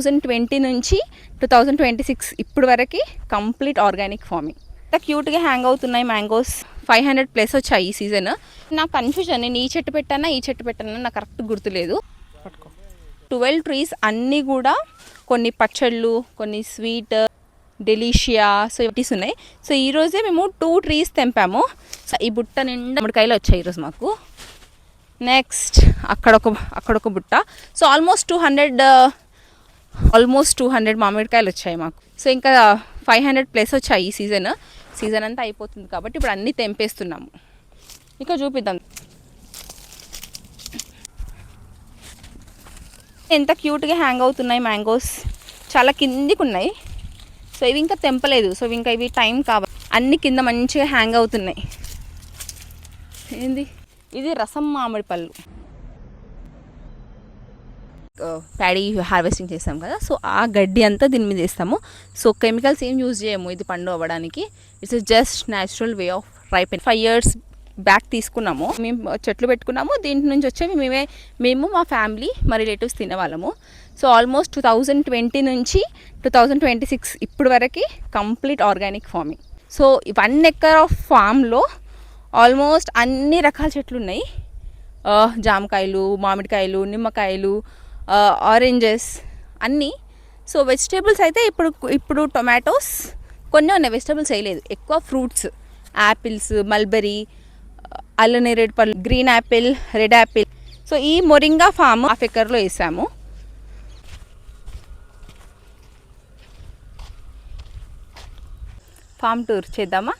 2020 నుంచి 2026 ఇప్పుడు వరకు కంప్లీట్ ఆర్గానిక్ ఫార్మింగ్. ఇంత క్యూట్గా హ్యాంగ్ అవుతున్నాయి మ్యాంగోస్. 500+ వచ్చాయి ఈ సీజన్. నాకు కన్ఫ్యూజన్, నేను ఈ చెట్టు పెట్టానా ఈ చెట్టు పెట్టానా నాకు కరెక్ట్ గుర్తులేదు. 12 ట్రీస్ అన్నీ కూడా కొన్ని పచ్చళ్ళు, కొన్ని స్వీట్, డెలీషియా, సో ఇవీస్ ఉన్నాయి. సో ఈరోజే మేము 2 ట్రీస్ తెంపాము. ఈ బుట్ట నిండా మామిడికాయలు వచ్చాయి ఈరోజు మాకు. నెక్స్ట్ అక్కడొక బుట్ట. సో ఆల్మోస్ట్ 200 మామిడికాయలు వచ్చాయి మాకు. సో ఇంకా 500+ వచ్చాయి ఈ సీజన్ అంతా అయిపోతుంది కాబట్టి ఇప్పుడు అన్నీ తెంపేస్తున్నాము. ఇంకా చూపిద్దాం ఎంత క్యూట్గా హ్యాంగ్ అవుతున్నాయి మ్యాంగోస్. చాలా కిందికి ఉన్నాయి. సో ఇవి ఇంకా తెంపలేదు. సో ఇంకా ఇవి టైం కావాలి. అన్ని కింద మంచిగా హ్యాంగ్ అవుతున్నాయి. ఏంది ఇది? రసం మామిడి పళ్ళు. ప్యాడీ హార్వెస్టింగ్ చేస్తాం కదా, సో ఆ గడ్డి అంతా దీని మీద వేస్తాము. సో కెమికల్స్ ఏం యూజ్ చేయము ఇది పండు అవ్వడానికి. It's just natural way of ripen. 5 years back తీసుకున్నాము, మేము చెట్లు పెట్టుకున్నాము. దీంట్ నుంచి వచ్చేవి మేము మా ఫ్యామిలీ, మా రిలేటివ్స్ తినేవాళ్ళము. సో ఆల్మోస్ట్ 2020 నుంచి 2026 ఇప్పుడు వరకు complete organic farming. So 1 acre of ఫామ్లో ఆల్మోస్ట్ అన్ని రకాల చెట్లు ఉన్నాయి. జామకాయలు, మామిడికాయలు, నిమ్మకాయలు, ఆరెంజెస్ అన్నీ. సో వెజిటేబుల్స్ అయితే ఇప్పుడు టొమాటోస్ కొన్ని ఉన్నాయి, వెజిటేబుల్స్ వేయలేదు. ఎక్కువ ఫ్రూట్స్, యాపిల్స్, మల్బెరీ, అల్లనేరేడు పళ్ళు, green apple, red apple. So ఈ మొరింగా ఫామ్ 1/2 acreలో వేసాము. ఫామ్ టూర్ చేద్దామా?